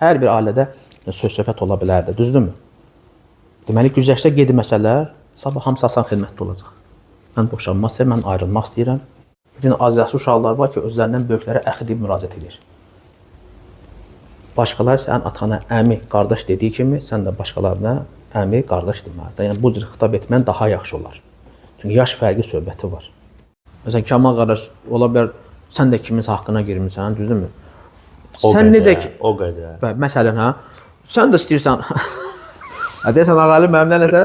Hər bir ailədə söz-söhbət ola bilərdi, düzdürmü? Deməli, güzəştə gedməsələr, sabah hamısı asan xidmətdə olacaq. Mən boşanmaq istəyirəm, mən ayrılmaq istəyirəm. Bir gün azyaşlı uşaqlar var ki, özlərindən böyüklərə əxi deyib müraciət edir. Başqaları sənin atana əmi, qardaş dediyi kimi, sən də başqalarına əmi, qardaş deməlisən. Yəni, bu cür xitab etmən daha yaxşı olar. Çünki yaş fərqi söhbəti var. Məsələn, Kamal qardaş, ola bilər, sən də kiminsə haqqına girmirsən, düzdürmü? Sən necə ki... O qədər. Məsələn, hə? Sən də istəyirsən... Deyəsən, ağalı mənimlə nəsə...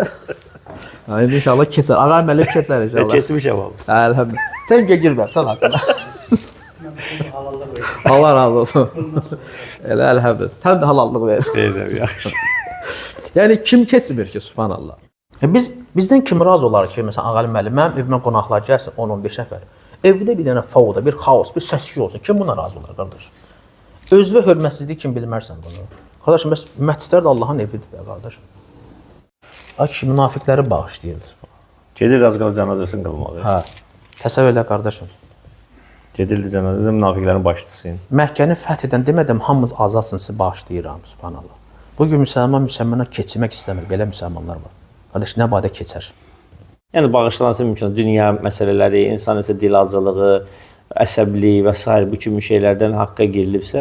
İnşallah keçər. Ağalı mənimlə keçər inşallah. Keçmişəm abi. Əlhəmdülillah. Sən girmə, sən haqqına. Allah razı olsun. Elə əlhəmdülillah. Sən də halallıq ver. Deyirəm, yaxşı. Yəni, kim keçmir ki, subhanallah. Bizdən kim razı olar ki, məsələn, ağalı müəllim, mənim evimə qonaqlar gəlsin 10-15 nəfər. Evdə bir dənə fauda, bir xaos, bir səs-küy olsun. Kim buna razı olar, qardaş? Özvə hörmətsizlik kim bilmərsən bunu? Qardaşım, bəs məscidlər də Allahın evidir də, qardaşım. Ay ki, münafiqləri bağışlayırdı. Gedir az qala cənazəsini qılmalı. Hə, təsəvvür elə, qardaşım. Gedirdi cənazəsi, münafiqlərin başçısıyım. Məkkəni fəth edən demədim, hamımız azadsın, sizi bağışlayıram, subhanallah. Bugün müsəlmana keçmək istəmir, belə müsəlmanlar var. Qardaş, nə badə keçər? Yəni, bağışlanması mümkün. Dünya məsələləri, insan isə dilacılığı, əsəblik və s. bu kimi şeylərdən haqqa girilibsə,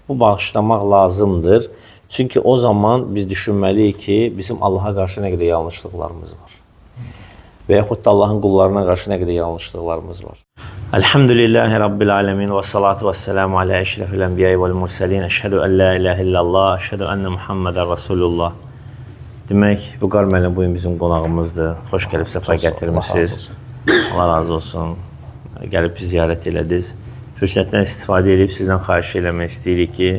bu bağışlamaq lazımdır. Çünki o zaman biz düşünməliyik ki, bizim Allaha qarşı nə qədər yanlışlıqlarımız var. Və yaxud da Allahın qullarına qarşı nə qədər yanlışlıqlarımız var. Elhamdülillahi Rabbil alemin və salatu və selamu alə əşrəfil ənbiyayı vəl mursalin. Əşhədu ən la iləhə illallah, əşhədu ənnə Muhammedən Rasulullah. Demək, Vüqar müəllim bugün bizim qonağımızdır. Xoş gəlib, səfa gətirmişsiniz. Allah razı olsun. Gəlib ziyarət elədiniz. Fürsətdən istifadə edib sizdən xahiş eləmək istəyirik ki,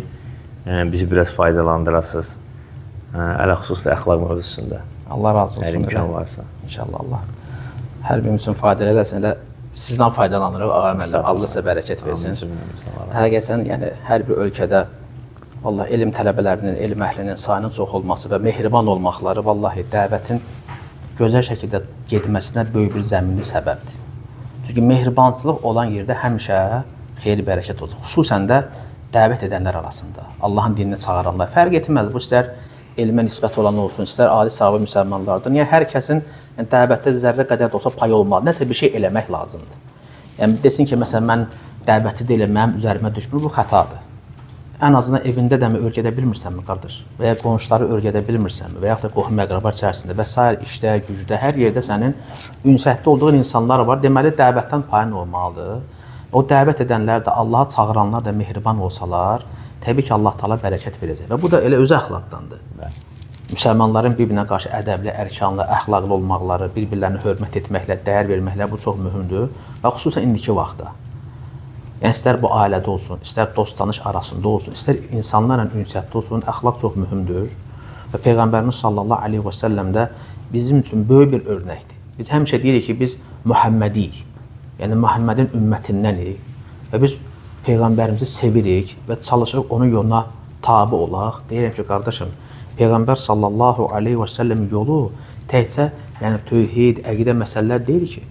bizi biraz faydalandırasınız. Ələxüsusda əxlaq mövzusunda. Allah razı olsun. Hər imkan varsa. İnşallah Allah. Hər birimizin faydalı eləsin. Elə sizdən faydalanırıq, ağa müəllim. Allah sizə bərəkət versin. Həqiqətən, yəni, hər bir ölkədə vallahi elm tələbələrinin, elm əhlinin sayının çox olması və mehriban olmaqları vallahi dəvətin gözəl şəkildə getməsinə böyük bir zəminli səbəbdir. Çünki mehribançılıq olan yerdə həmişə xeyir bərəkət olur. Xüsusən də dəvət edənlər arasında, Allahın dininə çağıranlar. Fərq etməz, bu istər elmə nisbət olan olsun, istər adi sahabi müsəlmanlardır. Yəni, hər kəsin dəvətdə zərrə qədər də olsa pay olmalı, nəsə bir şey eləmək lazımdır. Yəni, desin ki, məsələn, mən dəvətçi deyiləm, mənim üzərimə düşmür, bu xətadır. Ən azından evində də mi örgədə bilmirsənmi, qardaş? Və ya qonşuları örgədə bilmirsənmi? Və yaxud da qohum-əqraba içərisində və s. işdə, gücdə, hər yerdə sənin ünsiyyətdə olduğun insanlar var. Deməli, dəvətdən payın olmalıdır. O dəvət edənlər də, Allaha çağıranlar da mehriban olsalar, təbii ki, Allah Taala bərəkət verəcək. Və bu da elə özü əxlaqdandır. Müsəlmanların bir-birinə qarşı ədəbli, ərkanlı, əxlaqlı olmaqları, bir-birlərini hörmət etməklə, dəyər verməklə bu çox mühümdür. Və xüsusən indiki vaxtda. Yəni, istər bu ailədə olsun, istər dost-tanış arasında olsun, istər insanlarla ünsiyyətdə olsun, əxlaq çox mühümdür. Və Peyğəmbərimiz sallallahu aleyhi və səlləm də bizim üçün böyük bir örnəkdir. Biz həmişə deyirik ki, biz Muhammədiyik, yəni Muhammədin ümmətindənik və biz Peyğəmbərimizi sevirik və çalışırıq onun yoluna tabi olaq. Deyirəm ki, qardaşım, Peyğəmbər sallallahu aleyhi və səlləm yolu təkcə yəni tövhid, əqidə məsələlər deyir ki,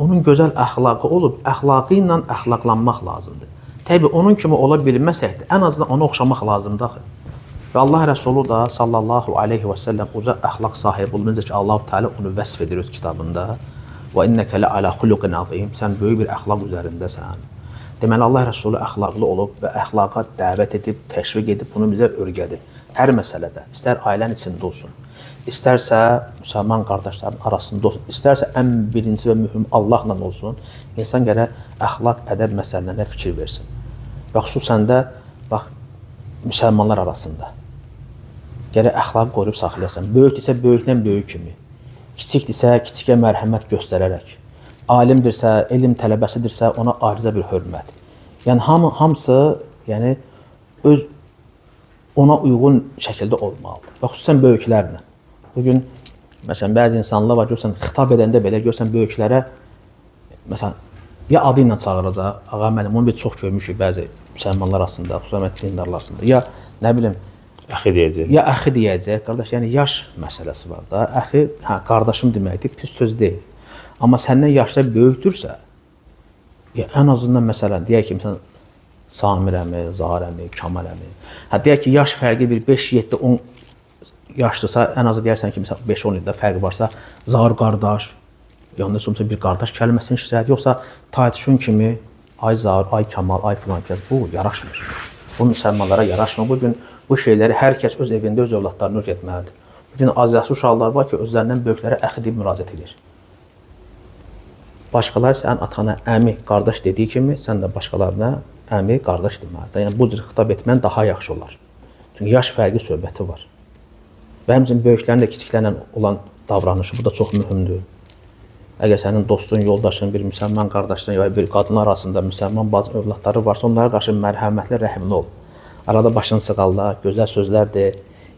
onun gözəl əxlaqı olub, əxlaqı ilə əxlaqlanmaq lazımdır. Təbii, onun kimi ola bilməsək də, ən azından ona oxşamaq lazımdır. Və Allah Rəsulu da sallallahu aleyhi və səlləm uca əxlaq sahibi olunca ki, Allah-u Teala onu vəsf edir öz kitabında. Və innəkə lə alə xuluqin azim, sən böyük bir əxlaq üzərindəsən. Deməli, Allah Rəsulu əxlaqlı olub və əxlaqa dəvət edib, təşviq edib, bunu bizə örgədir. Hər məsələdə, istər ailən içində olsun, istərsə müsəlman qardaşların arasında olsun, istərsə ən birinci və mühüm Allahla olsun, insan gərək əxlaq, ədəb məsələlərine fikir versin. Və xüsusən də, bax, müsəlmanlar arasında gərək əxlaqı qoruyub saxlayasan. Böyükdirsə, böyükdən böyük kimi, kiçikdirsə, kiçikə mərhəmət göstərərək, alimdirsə, elm tələbəsidirsə, ona ayrıca bir hörmət. Yəni, hamısı yəni, öz ona uyğun şəkildə olmalıdır. Və xüsusən böyüklərlə. Bugün, məsələn, bəzi insanlar var, görsən, xitab edəndə belə, görsən, böyüklərə, məsələn, ya adı ilə çağıracaq, ağa müəllim, onu biz çox görmüşük bəzi müsəlmanlar arasında, xüsusən dindarlar arasında, ya, nə bilim, əxi deyəcək. Ya əxi deyəcək, qardaş, yəni yaş məsələsi var da. Əxi, hə, qardaşım deməkdir, pis söz deyil. Amma səndən yaşda böyükdürsə, ya ən azından məsələn, deyək ki, məsələn, Samir əmi, Zahir əmi, Kamal əmi. Deyək ki, yaş fərqi bir 5, 7, 10 yaşdırsa, ən azı deyərsən ki, 5-10 ildə fərqi varsa, Zahir qardaş, yanında somsa bir qardaş kəlməsini işləyir, yoxsa taytuşun kimi, ay Zahir, ay Kamal, ay filan kəs, bu yaraşmır. Bu müsəlmanlara yaraşmır. Bugün bu şeyləri hər kəs öz evində öz övladlarını öyrətməlidir. Bugün azyaşlı uşaqlar var ki, özlərindən böyüklərə əxi deyib müraciət edir. Başqaları sənin atana əmi, qardaş dediyi kimi, sən də başqalarına əmi, qardaş deməlisən. Yəni, bu cür xitab etmən daha yaxşı olar. Çünki yaş fərqi söhbəti var. Və həmçinin böyüklərin də kiçiklərlə olan davranışı, bu da çox mühümdür. Əgər sənin dostun, yoldaşın, bir müsəlman qardaşın ya bir qadın arasında müsəlman bazı övladları varsa, onlara qarşı mərhəmətli, rəhimli ol. Arada başını sığalla, gözəl sözlər de,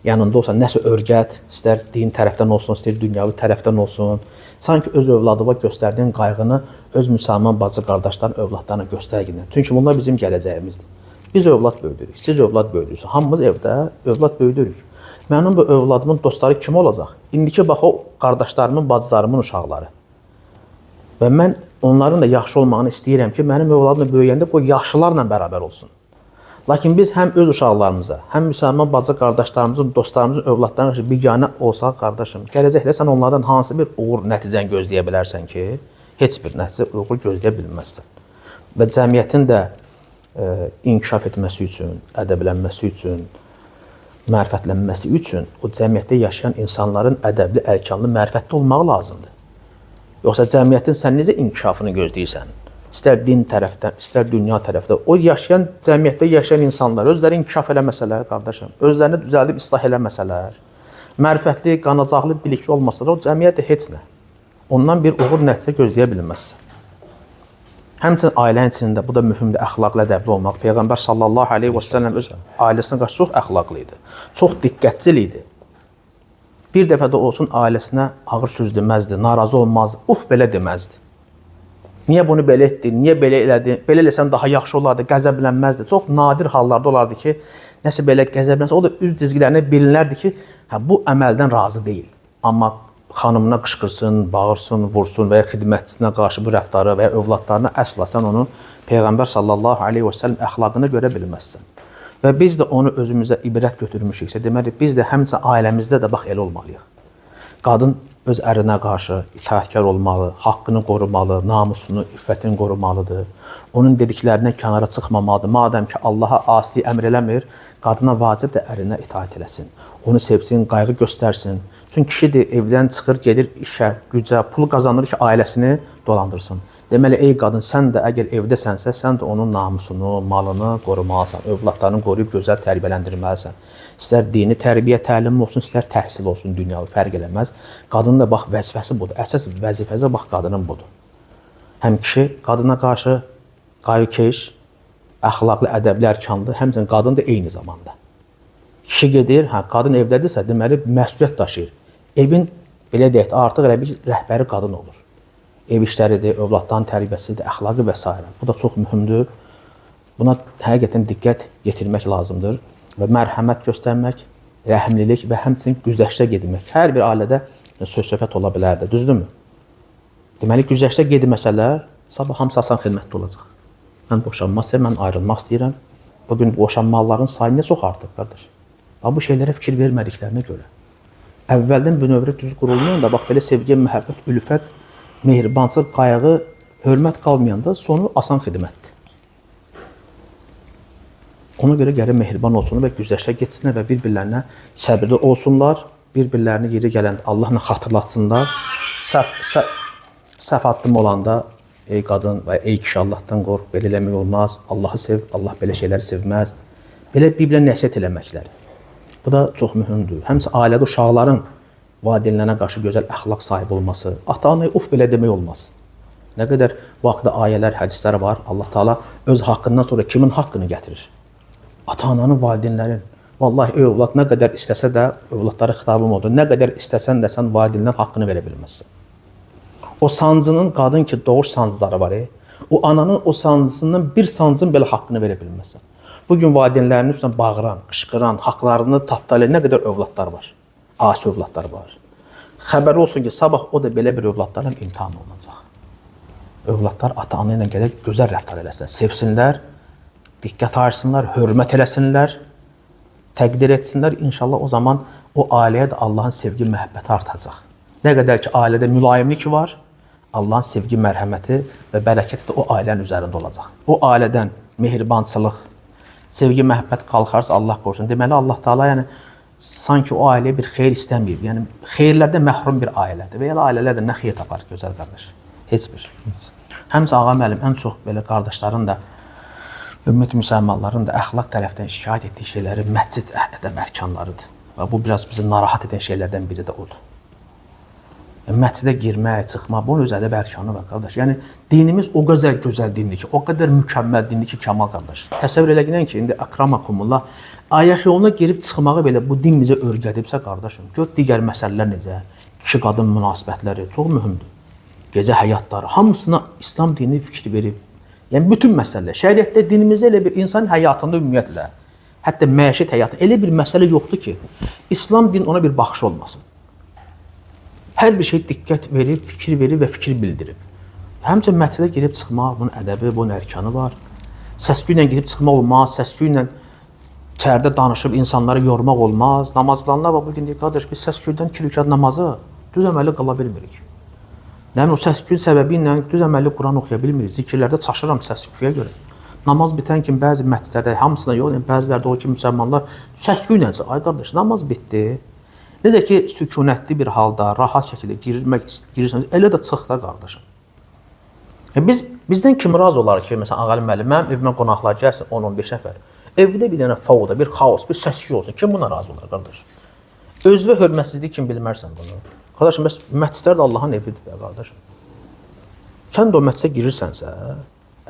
yanında olsa nəsə öyrət, istər din tərəfdən olsun, istər dünyavi tərəfdən olsun. Sanki öz övladıva göstərdiyin qayğını öz müsəlman bacı qardaşların övladlarına göstərginə. Çünki bunlar bizim gələcəyimizdir. Biz övlad böyüdürük, siz övlad böyüdürüksünüz. Hamımız evdə övlad böyüdürük. Mənim bu övladımın dostları kim olacaq? İndiki bax o qardaşlarımın, bacılarımın uşaqları. Və mən onların da yaxşı olmağını istəyirəm ki, mənim övladım da böyüyəndə qoy yaxşılarla bərabər olsun. Lakin biz həm öz uşaqlarımıza, həm müsəlman bacı qardaşlarımızın, dostlarımızın övladlarına qarşı biganə olsaq, qardaşım, gələcəkdə sən onlardan hansı bir uğur nəticəni gözləyə bilərsən ki, heç bir nəticə uğur gözləyə bilməzsən. Və cəmiyyətin də inkişaf etməsi üçün, ədəblənməsi üçün, mərifətlənməsi üçün o cəmiyyətdə yaşayan insanların ədəbli, ərkanlı, mərifətli olmağı lazımdır. Yoxsa cəmiyyətin sən necə inkişafını gözləyirsən? İstər din tərəfdən, istər dünya tərəfdən. O yaşayan, cəmiyyətdə yaşayan insanlar özləri inkişaf eləməsələr, qardaşım, özlərini düzəldib islah eləməsələr, mərifətli, qanacaqlı, bilikli olmasalar, o cəmiyyət də heç nə. Ondan bir uğur nəticə gözləyə bilməzsən. Həmçinin ailənin içində, bu da mühümdür, əxlaqlı, ədəbli olmaq. Peyğəmbər sallallahu aleyhi və səlləm öz ailəsinə qarşı çox əxlaqlı idi, çox diqqətcil idi. Bir dəfə də olsun ailəsinə ağır söz deməzdi, narazı olmazdı, belə deməzdi. Niyə bunu belə etdin, niyə belə elədin, belə eləsən daha yaxşı olardı, qəzəblənməzdi. Çox nadir hallarda olardı ki, nəsə belə qəzəblənsə, o da üz dizgilərinə bilinərdi ki, bu əməldən razı deyil. Amma xanımına qışqırsın, bağırsın, vursun və ya xidmətçisinə qarşı bu rəftarı və ya övladlarına əsla sən onu Peyğəmbər sallallahu aleyhi və səlləm əxlaqını görə bilməzsən. Və biz də onu özümüzə ibrət götürmüşüksə, deməli, biz də həmçə ailəmizdə də bax, elə olmalıyıq. Qadın öz ərinə qarşı itaətkar olmalı, haqqını qorumalı, namusunu, iffətini qorumalıdır. Onun dediklərindən kənara çıxmamalıdır. Madəm ki, Allaha asi əmr eləmir, qadına vacib də ərinə itaət eləsin. Onu sevsin, qayğı göstərsin. Çünki kişi də evdən çıxır, gedir işə, gücə, pul qazanır ki, ailəsini dolandırsın. Deməli, ey qadın, sən də əgər evdəsənsə, sən də onun namusunu, malını qorumalısan, övladlarını qoruyub gözəl tərbiyələndirməlisən. İstər dini tərbiyə, təlim olsun, istər təhsil olsun, dünyalı fərq eləməz. Qadının da bax, vəzifəsi budur. Əsas vəzifəsi bax, qadının budur. Həm kişi qadına qarşı qayğıkeş, əxlaqlı, ədəbli, ərkanlı, həmçinin qadın da eyni zamanda. Kişi gedir, qadın evdədirsə, deməli, məsuliyyət daşıyır. Evin, belə deyək, artıq elə bir rəhbəri qadın olur. Ev işləridir, övladların tərbiyəsidir, əxlaqı və s. Bu da çox mühümdür. Buna həqiqətən diqqət yetirmək lazımdır və mərhəmət göstərmək, rəhimlilik və həmçinin güzəştə gedmək. Hər bir ailədə söz-söhbət ola bilərdir, düzdürmü? Deməli, güzəştə gedməsələr, sabah hamısı asan xidmətdə olacaq. Mən boşanmaq istəyirəm, mən ayrılmaq istəyirəm. Bugün boşanmaların sayı nə çox artıq, qardaş? Bu şeylərə fikir vermədiklərinə görə. Əvvəldən bu növrə düz qurulmayanda, bax, belə sevgi, məhəbbət, ülfət, mehribansız, qayğı, hörmət qalmayanda sonu asan xidmətdir. Ona görə gərək mehriban olsun və güzəştə getsinlər və bir-birlərinə səbirli olsunlar, bir-birlərini yeri gələndə Allahla xatırlatsınlar. Səhv addım olanda, ey qadın və ey kişi, Allahdan qorx, belə eləmək olmaz, Allahı sev, Allah belə şeyləri sevməz. Belə bir-birlə nəsihət eləməkləri. Bu da çox mühümdür. Həmçə ailədə uşaqların valideynlərə qarşı gözəl əxlaq sahibi olması, ata-anaya belə demək olmaz. Nə qədər vaxtda ayələr, hədislər var, Allah Taala öz haqqından sonra kimin haqqını gətirir? Ata-ananın, valideynlərin. Vallahi övlad nə qədər istəsə də, övladlara xitabım odur, nə qədər istəsən də sən valideynlərin haqqını verə bilməzsən. O sancının, qadın ki, doğuş sancıları var, o ananın o sancısından bir sancın belə haqqını verə bilməzsən. Bugün valideynlərinin üstündən bağıran, qışqıran, haqlarını tapdalı nə qədər övladlar var. Asi övladlar var. Xəbər olsun ki, sabah o da belə bir övladlarla imtihan olunacaq. Övladlar ata-ana ilə qədər gözəl rəftar eləsinlər, sevsinlər, diqqət ayırsınlar, hörmət eləsinlər, təqdir etsinlər. İnşallah o zaman o ailəyə də Allahın sevgi, məhəbbəti artacaq. Nə qədər ki, ailədə mülayimlik var, Allahın sevgi, mərhəməti və bərəkəti də o ailənin üzərində olacaq. O ailədən mehribançılıq, sevgi, məhəbbət qalxarsa Allah qorusun. Deməli, Allah Teala yəni sanki o ailəyə bir xeyir istəməyib. Yəni xeyirlərdən məhrum bir ailədir. Və elə ailələr də nə xeyir tapar gözəl qardaş? Heç bir. Həmçə ağa müəllim ən çox belə qardaşların da ümmət müsəlmanların da əxlaq tərəfdən şikayət etdiyi şeyləri məscid ədəb ərkanlarıdır. Və bu biraz bizi narahat edən şeylərdən biri də odur. Məscidə girmək, çıxmaq, bunun öz ədəb ərkanı var qardaş. Yəni dinimiz o qədər gözəl dindir ki, o qədər mükəmməl dindir ki, Kamal qardaş. Təsəvvür eləyin ki, indi akramakumullah ayaq yoluna girib çıxmağı belə bu din bizə öyrədibsə qardaşım, gör digər məsələlər necə, kişi-qadın münasibətləri çox mühümdür. Gecə həyatları, hamısına İslam dini fikir verib. Yəni bütün məsələlər, şəriətdə dinimizdə elə bir insan həyatında ümumiyyətlə, hətta məişət həyatı elə bir məsələ yoxdur ki, İslam din ona bir baxış olmasın. Hər bir şey diqqət verib, fikir verib və fikir bildirib. Həmçinin məscidə girib çıxmaq, bunun ədəbi, bunun ərkanı var. Səsküy ilə girib çıxmaq olmaz, səsküy ilə içəridə danışıb insanları yormaq olmaz. Namaz qılanlar var, bugün deyir, qardaş, biz səsküydən 2 rükət namazı düz əməlli qıla bilmirik. Nəmin o səsküyün səbəbi ilə düz əməlli Quran oxuya bilmirik. Zikirlərdə çaşıram səsküyə görə. Namaz bitən kimi bəzi məscidlərdə, hamısına yox, yəni bəzilərdə o ki, müsəlmanlar səsküy ilə çıxır. Ay qardaş, namaz bitdi. Necə ki, sükunətli bir halda, rahat şəkildə girirsiniz, elə də çıx da qardaşım. Bizdən kim razı olar ki, məsələn, Ağalı müəllim, mənim evimə qonaqlar gəlsin 10-15 nəfər. Evdə bir dənə fauda, bir xaos, bir səsküy olsun. Kim buna razı olar qardaş? Özvə hörmətsizlik kim bilmərsən bunu? Qardaşım, bəs məscidlər də Allahın evidir də qardaşım. Sən də o məscidə girirsənsə,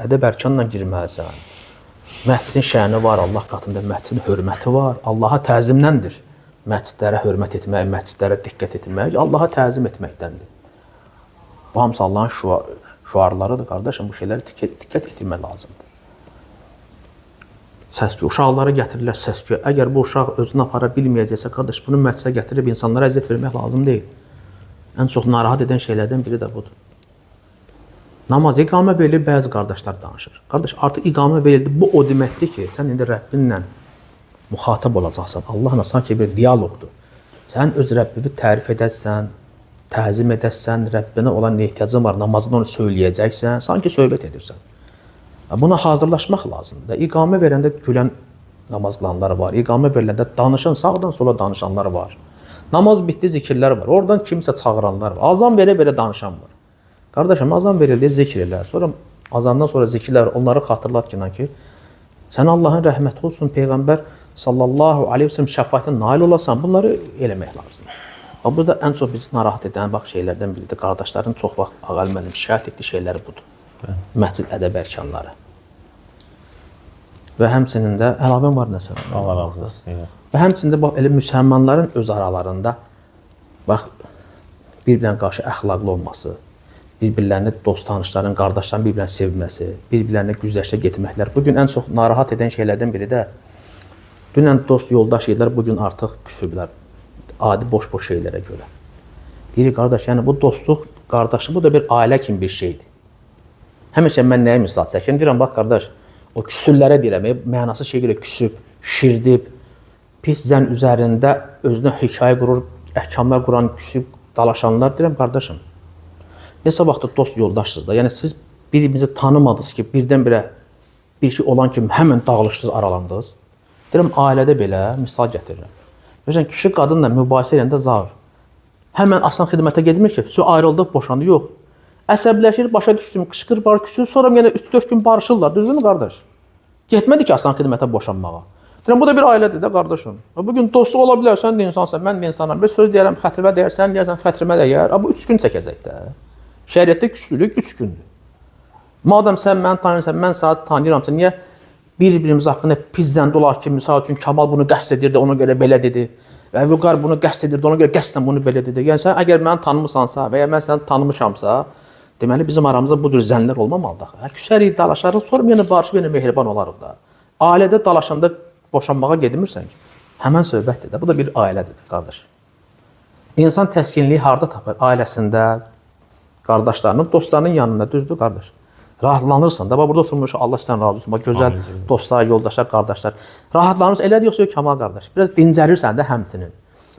ədəb ərkanla girməlisən. Məscidin şəni var, Allah qatında məscidin hörməti var, Allaha təzimdəndir. Məscidlərə hörmət etmək, məscidlərə diqqət etmək, Allaha təzim etməkdəndir. Bu hamısı Allahın şüarlarıdır qardaşım, bu şeylərə diqqət etmək lazımdır. Səsküy, uşaqları gətirirlər səsküyə. Əgər bu uşaq özünü apara bilməyəcəksə, qardaş, bunu məscidə gətirib insanlara əziyyət vermək lazım deyil. Ən çox narahat edən şeylərdən biri də budur. Namaz iqamə verilir, bəzi qardaşlar danışır. Qardaş, artıq iqamə verildi, bu o deməkdir ki, sən indi Rəbbinlə müxatab olacaqsan, Allahla sanki bir diyaloqdur. Sən öz Rəbbini tərif edəsən, təzim edəsən, Rəbbinə olan ehtiyacın var, namazını onu söyləyəcəksən, sanki söhbət edirsən. Buna hazırlaşmaq lazımdır. İqamə verəndə gülən namaz qılanlar var, iqamə veriləndə danışan, sağdan sola danışanlar var. Namaz bitdi, zikirlər var, oradan kimsə çağıranlar var, azan verə-verə danışan var. Qardaşım, azan verildi, zikr elə, sonra azandan sonra zikirlər var, onları xatırlat ki, sən Allahın rəhməti olsun, Peyğəmbər sallallahu aleyhi ve sellem şəfaətinə nail olasan, bunları eləmək lazımdır. Bu da ən çox bizi narahat edən şeylərdən biridir. Qardaşların çox vaxt Ağalı müəllim şikayət etdiyi şeyləri budur. Məscid ədəb ərkanları. Və həmçinin də əlavəm var nəsə? Allah razı olsun. Və həmçinin də bax, elə müsəlmanların öz aralarında bax, bir-birinə qarşı əxlaqlı olması, bir-birlərini dost tanışların, qardaşların bir-birini sevməsi, bir-birlərini güzəştə getməklər. Bugün ən çox narahat edən şeylərdən biri də dünən dost yoldaş idilər, bugün artıq küsüblər. Adi boş-boş şeylərə görə. Deyir, qardaş, yəni bu dostluq, qardaşlıq, bu da bir ailə kimi bir şeydir. Həmişə mən nəyə misal çəkim? Deyirəm, bax, qardaş, o küsürlərə deyirəm, mənası şey görə küsüb, şirdib, pis zən üzərində özünə hikayə qurur, əhkamlar quran, küsüb, dalaşanlar, deyirəm, qardaşım, nesə vaxtda dost yoldaşsınız da, yəni siz birimizi tanımadınız ki, birdən-birə bir şey olan kimi həmən dağılışdınız, aralandınız. Deyirəm, ailədə belə misal gətirirəm. Məsələn, kişi qadınla mübahisə edəndə zahir. Həmən asan xidmətə gedmir ki, ayrıldıq, boşandı, yox. Əsəbləşir, başa düşdüm, qışqır, küsür, sonra yenə 3-4 gün barışırlar, düzdürmü qardaş? Getmədi ki, asan xidmətə boşanmağa. Deyirəm, bu da bir ailədir də qardaşım. Bugün dostu ola bilər, sən də insansan, mən də insanam. Bir söz deyərəm, xətrimə deyər, sən deyərsən, xətrimə dəyər. Bu 3 gün çəkəcək də. Şəriətdə küslülük 3 gündür. Madəm sən məni tanıyırsan, mən səni tanıyıramsa, niyə bir-birimiz haqqında pis zənd olar ki, misal üçün Kamal bunu qəsd edirdi, ona görə belə dedi. Və Vüqar bunu qəsd edirdi, ona görə qəsdən bunu belə dedi. Yəni sən əgər məni tanımısansa və ya mən səni tanımışamsa, deməli bizim aramızda bu cür zənlər olmamalıdır. Küsərik, dalaşarıq, sonra yenə barışıb, yenə mehriban olarıq da. Ailədə dalaşanda boşanmağa gedmirsən ki, həmən söhbətdir də. Bu da bir ailədir də, qardaş. İnsan təskinliyi harda tapır? Ailəsində, qardaşlarının, dostlarının yanında, düzdür, qardaş. Rahatlanırsan da, bax burada oturmuş, Allah sizdən razı olsun. Bax gözəl dostlar, yoldaşlar, qardaşlar. Rahatlanırsan, elədir yoxsa yox Kamal qardaş. Biraz dincəlirsən də həmçinin.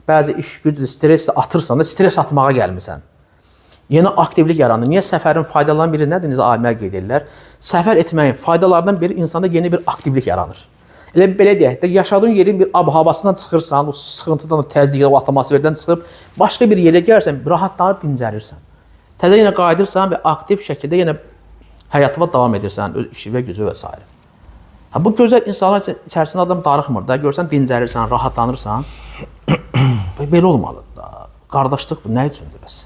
Bəzi iş, güc, stres atırsan da, stres atmağa gəlmisən. Yeni aktivlik yaranır. Niyə səfərin faydalarından biri nədir? Necə alimlər qeyd edirlər? Səfər etməyin faydalarından biri insanda yeni bir aktivlik yaranır. Elə belə deyək də, yaşadığın yerin bir ab-havasından çıxırsan, o sıxıntıdan, o təzyiqdən, o atmosferdən çıxıb, başqa bir yerə gəlirsən, rahatlanıb dincəlirsən. Təzə yenə qayıdırsan və aktiv şəkildə yenə həyatına davam edirsən, öz işi və gücü və s. Bu gözəl insanlar içərisində adam darıxmır da, görsən dincəlirsən, rahatlanırsan. Belə olmalıdır da. Qardaşlıq bu nə üçündür bəs?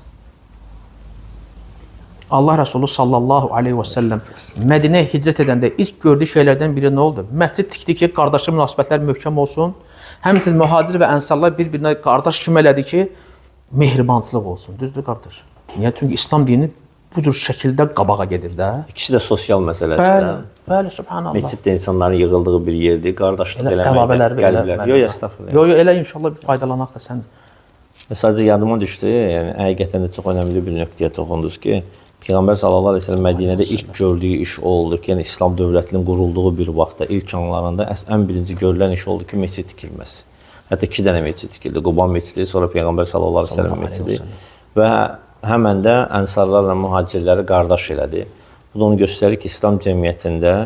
Allah Resulü sallallahu aleyhi və səlləm Mədinəyə hicrət edəndə ilk gördüyü şeylərdən biri nə oldu? Məscid tikdi ki, qardaşlıq münasibətlər möhkəm olsun. Həmçinin mühacir və ənsarlar bir-birinə qardaş kimi elədi ki, mehribançılıq olsun. Düzdür qardaş? Niyə? Çünki İslam dini bu cür şəkildə qabağa gedir də. İkisi də sosial məsələdir. Bəli, subhanallah. Məsciddə insanların yığıldığı bir yerdir. Qardaşlıq eləməkdə qəlblər. Yox, estağfurullah. Yox, elə inşallah bir faydalanaq da sən. Sadəcə yadıma düşdü. Yəni həqiqətən də çox önəmli bir nöqtəyə toxundunuz ki, Peyğəmbər sallallahu əleyhi və səlləm Mədinədə ilk gördüyü iş o oldu ki, yəni İslam dövlətinin qurulduğu bir vaxtda ilk anlarında ən birinci görülən iş oldu ki, məscid tikilməsi. Hətta 2 dənə məscid tikildi. Quba məscidi, sonra Peyğəmbər sallallahu əleyhi və səlləm məscidi və həmən də ənsarlarla mühacirləri qardaş elədi. Bu da onu göstərir ki, İslam cəmiyyətində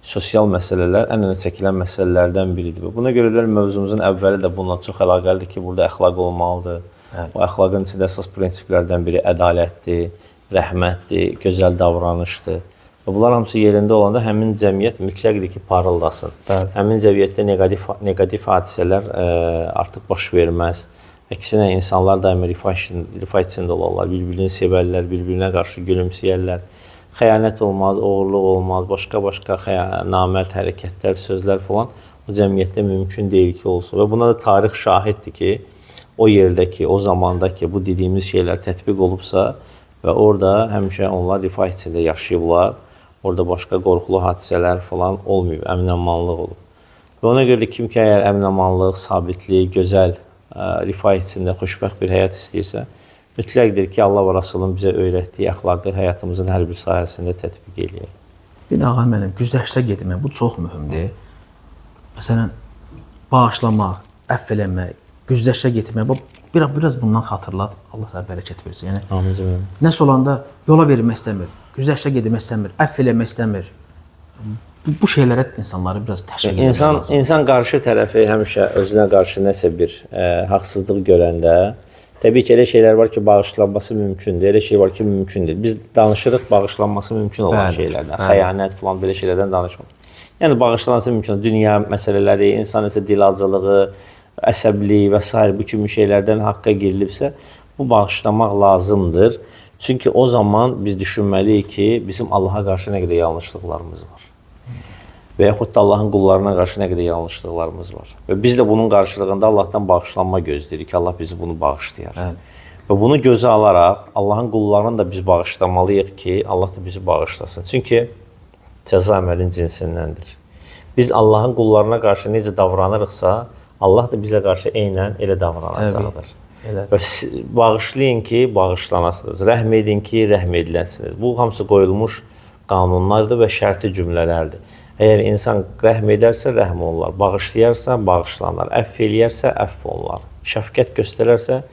sosial məsələlər ən önə çəkilən məsələlərdən biridir. Buna görə də mövzumuzun əvvəli də bununla çox əlaqəlidir ki, burada əxlaq olmalıdır. O əxlaqın içində əsas prinsiplərdən biri ədalətdir, rəhmətdir, gözəl davranışdır. Və bunlar hamısı yerində olanda həmin cəmiyyət mütləqdir ki, parıldasın. Həmin cəmiyyətdə neqativ hadisələr artıq baş verməz. Əksinə insanlar daima rifah içində olarlar, bir-birini sevərlər, bir-birinə qarşı gülümsəyərlər. Xəyanət olmaz, oğurluq olmaz, başqa namərd hərəkətlər, sözlər falan o cəmiyyətdə mümkün deyil ki, olsun. Və buna da tarix şahiddir ki, o yerdəki, o zamandakı bu dediyimiz şeylər tətbiq olubsa və orada həmişə onlar rifah içində yaşayıblar. Orada başqa qorxulu hadisələr falan olmayıb, əmin-amanlıq olub. Və ona görə də kim ki, əgər əmin-amanlıq, sabitlik, gözəl, rifah içində xoşbəxt bir həyat istəyirsə, mütləqdir ki, Allah və Rasulun bizə öyrətdiyi əxlaqı həyatımızın hər bir sahəsində tətbiq eləyək. Bir də ağa mənim, güzəştə getmək, bu çox mühümdür. Məsələn, bağışlamaq, əfv eləmək, güzəştə getmək, biraz bundan xatırlat, Allah sənə bərəkət versin. Yəni, Amin. nəsə olanda yola verilmək istəmir, güzəştə getmək istəmir, əfv eləmək istəmir. Bu şeylərə insanları biraz təşviq etmək lazım. İnsan qarşı tərəfi həmişə özünə qarşı nəsə bir haqsızlıq görəndə, təbii ki, elə şeylər var ki, bağışlanması mümkündür, elə şey var ki, mümkün deyil. Biz danışırıq bağışlanması mümkün olan şeylərdən, xəyanət falan belə şeylərdən danışmırıq. Yəni, bağışlanması mümkün, dünya məsələləri, insan isə dil acılığı, əsəblik və s. bu kimi şeylərdən haqqa girilibsə, bu bağışlamaq lazımdır. Çünki o zaman biz düşünməliyik ki, bizim Allaha qarşı nə qədər yanlışlıqlarımız var. Və yaxud da Allahın qullarına qarşı nə qədər yanlışlıqlarımız var. Və biz də bunun qarşılığında Allahdan bağışlanma gözləyirik ki, Allah bizi bunu bağışlayar. Və bunu gözə alaraq Allahın qullarını da biz bağışlamalıyıq ki, Allah da bizi bağışlasın. Çünki cəza əməlin cinsindəndir. Biz Allahın qullarına qarşı necə davranırıqsa, Allah da bizə qarşı eynən elə davranacaqdır. Və bağışlayın ki, bağışlanasınız. Rəhm edin ki, rəhm ediləsiniz. Bu hamısı qoyulmuş qanunlardır və şərti cümlələrdir. Əgər insan rəhm edərsə, rəhm olunlar. Bağışlayarsa, bağışlanlar. Əfv eləyərsə, əfv olunlar. Şəfqət göstərərsə,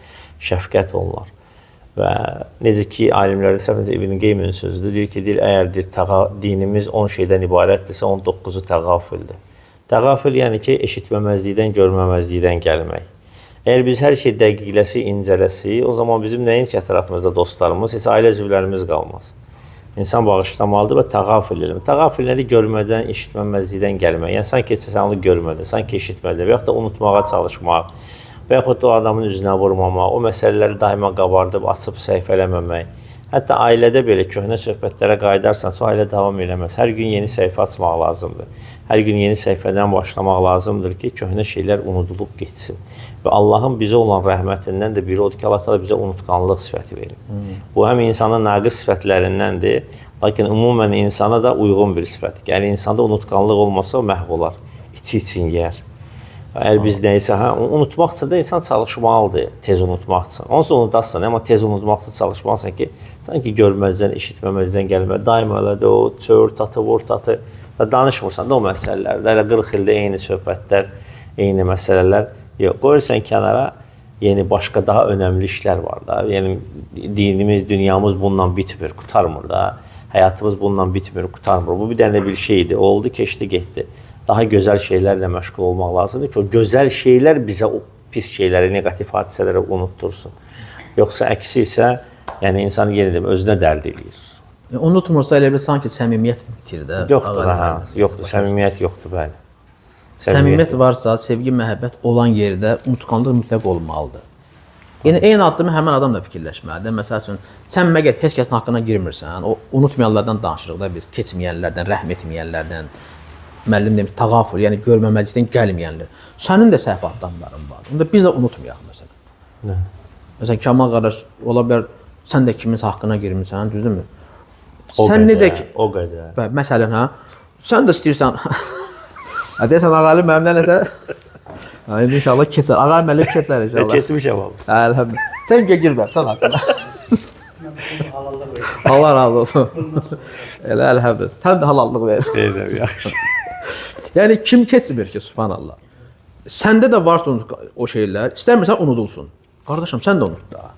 şəfqət olunlar. Və necə ki, alimlərdə səhv İbn Qeymin sözüdür, deyir ki, əgər dinimiz 10 şeydən ibarətdirsə, 19-u təğafüldür. Təğafül yəni ki, eşitməməzlikdən, görməməzlikdən gəlmək. Əgər biz hər şey dəqiqləsi, incələsi, o zaman bizim nəyin ki, ətrafımızda dostlarımız, heç ailə üzvlərimiz qalmaz. İnsan bağışlamalıdır və təğafül eləmək. Təğafül nədir? Görmədən, eşitməməzlikdən gəlmək. Yəni, sanki heç sən onu görmədin, sanki eşitmədin və yaxud da unutmağa çalışmaq və yaxud da o adamın üzünə vurmamaq, o məsələləri daima qabardıb, açıb səhifələməmək. Hətta ailədə belə köhnə söhbətlərə qayıdarsansa, o ailə davam eləməz. Hər gün yeni səhifə açmaq lazımdır. Hər gün yeni səhifədən başlamaq lazımdır ki, köhnə şeylər unudulub getsin. Və Allahın bizə olan rəhmətindən də biri odur ki, Allah bizə unutqanlıq sifəti verir. Bu, həm insanın naqis sifətlərindəndir, lakin ümumən insana da uyğun bir sifətdir. Yəni, insanda unutqanlıq olmasa, o məhv olar, içi-için yər. Əgər biz nəyisə, unutmaq üçün də insan çalışmalıdır, tez unutmaq üçün. Onsuz unudasın, amma tez unutmaq üçün çalışmalısan ki, Sanki görməzdən, eşitməməzdən gəlmə. Daim elədir o çör tatı, vur tatı və danışmırsan da o məsələlərdə. Elə 40 ildə eyni söhbətlər, eyni məsələlər. Yox, qoyursan kənara, yeni başqa daha önəmli işlər var da. Yəni dinimiz, dünyamız bununla bitmir, qurtarmır da. Həyatımız bununla bitmir, qurtarmır. Bu bir dənə bir şeydir. Oldu, keçdi, getdi. Daha gözəl şeylərlə məşğul olmaq lazımdır ki, o gözəl şeylər bizə o pis şeyləri, negativ hadisələri unuttursun. Yoxsa əksi isə, yəni insan yenə də özünə dərd eləyir. Unutmursa elə bir sanki səmimiyyət bitir də. Yoxdur, yoxdur, səmimiyyət yoxdur, bəli. Səmimiyyət varsa, sevgi, məhəbbət olan yerdə unutqanlıq mütləq olmalıdır. Yəni eyni addımı həmin adam da fikirləşməlidir. Məsəl üçün, sən məgər heç kəsin haqqına girmirsən, o unutmayanlardan danışırıq da biz, keçməyənlərdən, rəhm etməyənlərdən, müəllim demiş, təğafül, yəni görməməlikdən gəlməyənlər. Sənin də səhv addımların var. Onda biz də unutmayaq məsələn. Məsələn, Kamal qardaş, ola bilər, sən də kiminsə haqqına girmirsən, düzdürmü? Sən necə ki... O qədər. Məsələn, sən də istəyirsən... Deyəsən, ağalı məndən nəsə... İnşallah keçər, ağalı mənim keçər inşallah. Keçmişəm abi. Əlhamdülillah. Sən girmə, sən haqqına. Allah razı olsun. Elə əlhamdülillah. Sən də halallıq ver. Deyirəm, yaxşı. Yəni, kim keçmir ki, subhanallah. Səndə də varsa o şeylər, istəmirsən unudulsun. Qardaşım, sən də unut da.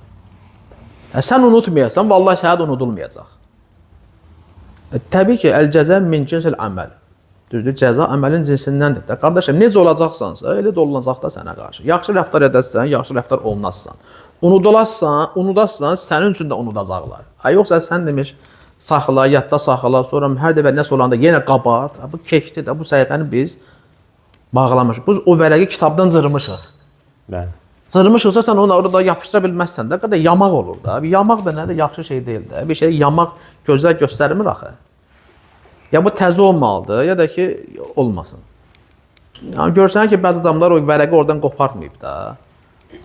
Sən unutmayasan, vallahi sənə də unudulmayacaq. Təbii ki, əl-cəzə min cinsil əməl. Düzdür, cəza əməlin cinsindəndir də. Qardaşım, necə olacaqsansa, elə də olunacaq da sənə qarşı. Yaxşı rəftar edəsən, yaxşı rəftar olunazsan. Unudasan, sənin üçün də unudacaqlar. Yoxsa sən demiş, saxla, yadda saxla, sonra hər dəfə nəsə olanda yenə qabart. Bu keçdi də, bu səhifəni biz bağlamışıq. Biz o vərəqi kitabdan cırmışıq. Bəli. Cırmışıqsa sən onu orada yapışdıra bilməzsən də, qədər yamaq olur da. Yamaq da nədir? Yaxşı şey deyil də. Bir şey yamaq gözəl göstərmir axı. Ya bu təzə olmalıdır, ya da ki, olmasın. Yəni, görsən ki, bəzi adamlar o vərəqi oradan qopartmayıb da.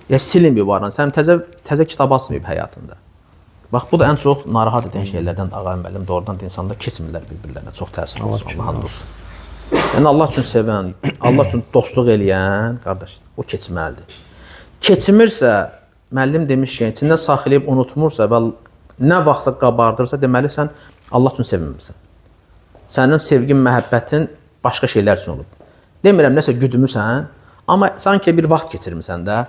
Ya silinməyib o aran, sən təzə kitab asmayıb həyatında. Bax, bu da ən çox narahat edən şeylərdən ağayım müəllim, doğrudan da insanlar keçmirlər bir-birlərinə, çox təəssüf olsun, Allah olsun. Yəni, Allah üçün sevən, Allah üçün dostluq eləyən, qardaş, o keçməlidir. Keçmirsə, müəllim demiş ki, içində saxlayıb unutmursa və nə vaxtsa qabardırsa, deməli sən Allah üçün sevməmisən. Sənin sevgin, məhəbbətin başqa şeylər üçün olub. Demirəm, nəsə güdümüsən, amma sanki bir vaxt keçirmirsən də.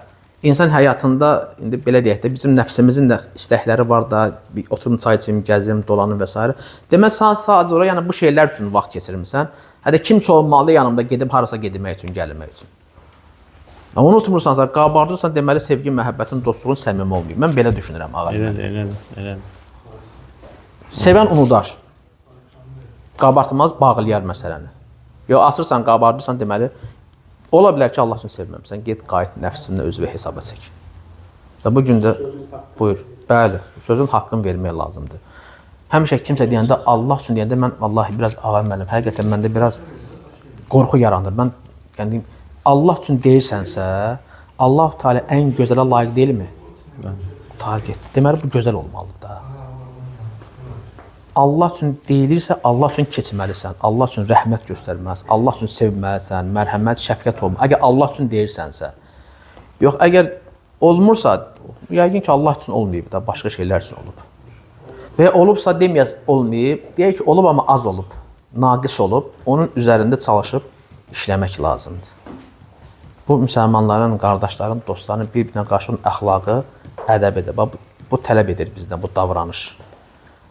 İnsan həyatında, indi belə deyək də, bizim nəfsimizin də istəkləri var da, oturum çay içim, gəzim, dolanım və s. Demək, sadəcə oraya yəni, bu şeylər üçün vaxt keçirmirsən. Hədə kimsə olmalı yanımda gedib harasa gedilmək üçün, gəlmək üçün. Unutmursansa, qabardırsan, deməli sevgin, məhəbbətin, dostluğun səmimi olmayıb. Mən belə düşünürəm, ağabey. Elədir. Sevən unudar. Qabartmaz, bağlayar məsələni. Yox, asırsan, qabardırsan, deməli, ola bilər ki, Allah üçün sevməmsən, get, qayıt, nəfsini özünə hesaba çək. Və bugün də, buyur, bəli, sözün haqqını vermək lazımdır. Həmişə kimsə deyəndə, Allah üçün deyəndə, mən, vallahi, biraz ağam mənim, həqiqətən məndə biraz qorxu yaranır. Mən, yəni, Allah üçün deyirsənsə, Allah-u Teala ən gözələ layiq deyilmi? Target. Deməli, bu gözəl olmalıdır da. Allah üçün deyilirsə, Allah üçün keçməlisən, Allah üçün rəhmət göstərməlisən, Allah üçün sevməlisən, mərhəmət, şəfqət olmalı. Əgər Allah üçün deyirsənsə, yox, əgər olmursa, yəqin ki, Allah üçün olmayıb da, başqa şeylər üçün olub. Və olubsa, deməyəz, olmayıb, deyək ki, olub, amma az olub, naqis olub, onun üzərində çalışıb işləmək lazımdır. Bu, müsəlmanların, qardaşların, dostların bir-birinə qarşı əxlaqı, ədəbidir. Bu tələb edir bizdən, bu davranış.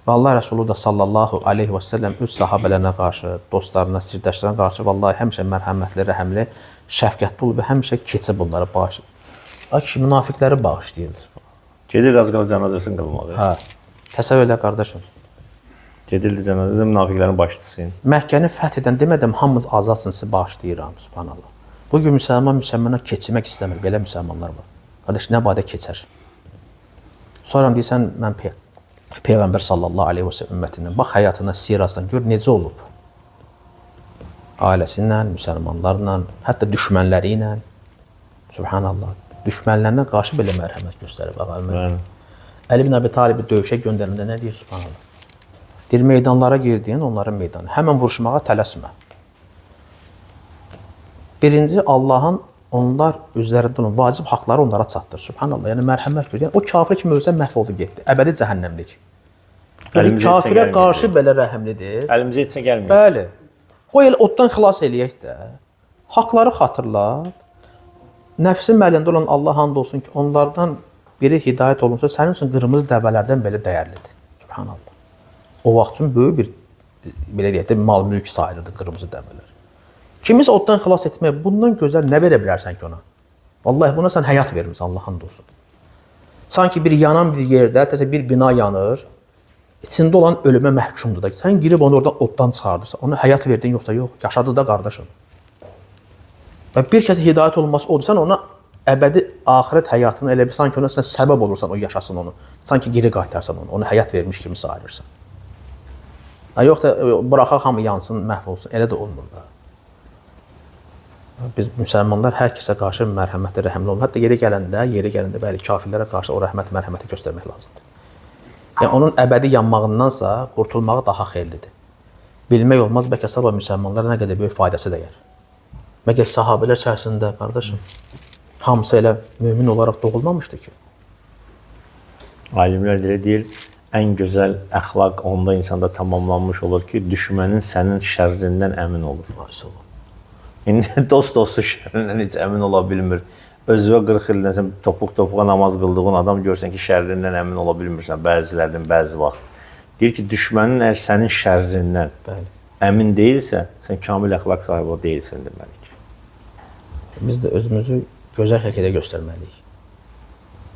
Və Allah Rəsulü də sallallahu aleyhi və səlləm öz sahabələrinə qarşı, dostlarına, sirdaşlarına qarşı vallahi həmişə mərhəmətli, rəhəmli, şəfqətli olub və həmişə keçib bunları bağışlayır. Ki, münafiqləri bağışlayır. Gedir az qala cənazəsini qılmalı. Hə, təsəvvür elə qardaşım. Gedirdi cənazəsi, münafiqlərin başçısıyım. Məkkəni fəth edən demədim, hamımız azadsın, sizi bağışlayıram, subhanallah. Bugün müsəlmanlar keçmək istəmir, belə müsəlmanlar var. Qardaş, nə badə keçər. Sonra deyirsən, mən Peyğəmbər sallallahu aleyhi və səlləm ümmətinin bax həyatına, sirasına gör necə olub. Ailəsinlə, müsəlmanlarla, hətta düşmənləri ilə. Subhanallah. Düşmənlərinə qarşı belə mərhəmət göstərib. Əli ibn Əbi Talibi döyüşə göndərəndə nə deyir? Subhanallah. Deyir, meydanlara girdiyin onların meydanı. Həmən vuruşmağa tələsmə. Birinci, Allahın onlar üzərində olan vacib haqları onlara çatdır. Subhanallah. Yəni mərhəmət göstərir. Yəni, o kafir kimi ölsə məhv oldu, getdi. Əbədi cəhənnəmlik. Yəni Əlimizə etsə kafirə gəlməyəcək. qarşı belə rəhimlidir. Əlimizə etsə gəlmir. Bəli. Qoy elə oddan xilas eləyək də. Haqları xatırlat. Nəfsin məlində olan Allah and olsun ki, onlardan biri hidayət olunsa, sənin üçün qırmızı dəvələrdən belə dəyərlidir. Subhanallah. O vaxt üçün böyük bir belə deyək də mal-mülk sayılırdı qırmızı dəvələr. Kimisə oddan xilas etmək, bundan gözəl nə verə bilərsən ki ona? Vallahi buna sən həyat vermirsən, Allah and olsun. Sanki bir yanan bir yerdə, təzə bir bina yanır, içində olan ölümə məhkumdur da. Sən girib onu oradan oddan çıxardırsan, ona həyat verdin yoxsa yox, yaşadı da qardaşım. Və bir kəsə hidayət olunması odur, sən ona əbədi axirət həyatını elə bir sanki ona sən səbəb olursan, o yaşasın onu. Sanki geri qaytarsan onu həyat vermiş kimi sayırsan. Yox da buraxaq hamı yansın, məhv olsun, elə də olmur da. Biz müsəlmanlar hər kəsə qarşı mərhəmətli, rəhimli olmalı. Hətta yeri gələndə bəli, kafirlərə qarşı o rəhmət, mərhəməti göstərmək lazımdır. Yəni onun əbədi yanmağındansa qurtulmağı daha xeyirlidir. Bilmək olmaz, bəlkə sabah müsəlmanlara nə qədər böyük faydası dəyər. Məgər sahabelər içərisində, qardaşım, hamısı elə mömin olaraq doğulmamışdı ki. Alimlər elə deyir, ən gözəl əxlaq onda insanda tamamlanmış olur ki, düşmənin sənin şərrindən əmin olur. Maşallah. İndi dostu şərrindən heç əmin ola bilmir. Özünə 40 ildən sən topuq-topuğa namaz qıldığın adam görsən ki, şərrindən əmin ola bilmirsən bəzilərdən bəzi vaxt. Deyir ki, düşmənin əgər sənin şərrindən əmin deyilsə, sən kamil əxlaq sahibi deyilsən deməli ki. Biz də özümüzü gözəl şəkildə göstərməliyik.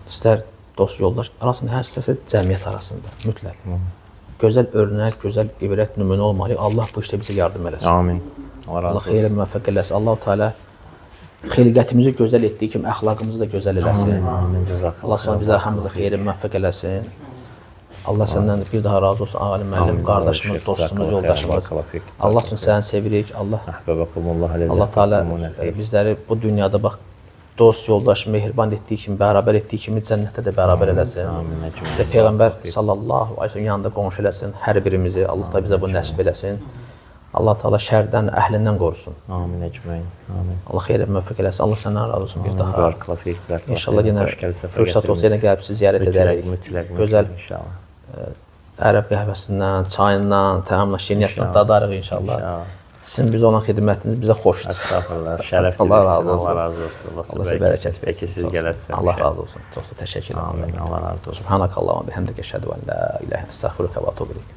İstər dost, yoldaş arasında, hər istəsə cəmiyyət arasında, mütləq. Gözəl örnək, gözəl ibrət nümunə olmalıyıq. Allah bu işdə bizə yardım eləsin. Amin. Allah xeyrə müvəffəq eləsin. Allah-u Teala xilqətimizi gözəl etdiyi kimi əxlaqımızı da gözəl eləsin. Amin. Allah sonra bizə hamımıza xeyrə müvəffəq eləsin. Allah səndən bir daha razı olsun. Alim müəllim, qardaşımız, dostumuz, yoldaşımız. Allah üçün səni sevirik. Allah Teala bizləri bu dünyada bax dost, yoldaş, mehriban etdiyi kimi, bərabər etdiyi kimi cənnətdə də bərabər eləsin. Və Peyğəmbər sallallahu aleyhi ve sellem yanında qonşu eləsin hər birimizi. Allah da bizə bu nəsib eləsin. Allah Teala şərdən, əhlindən qorusun. Amin ecmaîn. Amin. Allah xeyrə müvəffəq eləsin. Allah səndən razı olsun bir daha. Barakallahu fik. İnşallah yenə fürsət olsa yenə gəlib sizi ziyarət edərək. Gözəl ərəb qəhvəsindən, çayından, təamla, şirniyyatından dadarıq inşallah. Sizin bizə olan xidmətiniz bizə xoşdur. Estağfurullah. Şərəfdir. Allah razı olsun. Allah razı olsun. Allah sizə bərəkət versin. Siz gələsiniz. Allah razı olsun. Çox da təşəkkür edirəm. Amin. Allah razı olsun. Subhanakallahumma bihamdike əşhədu en la ilahe illə əntə, estəğfiruke və etûbü ileyk.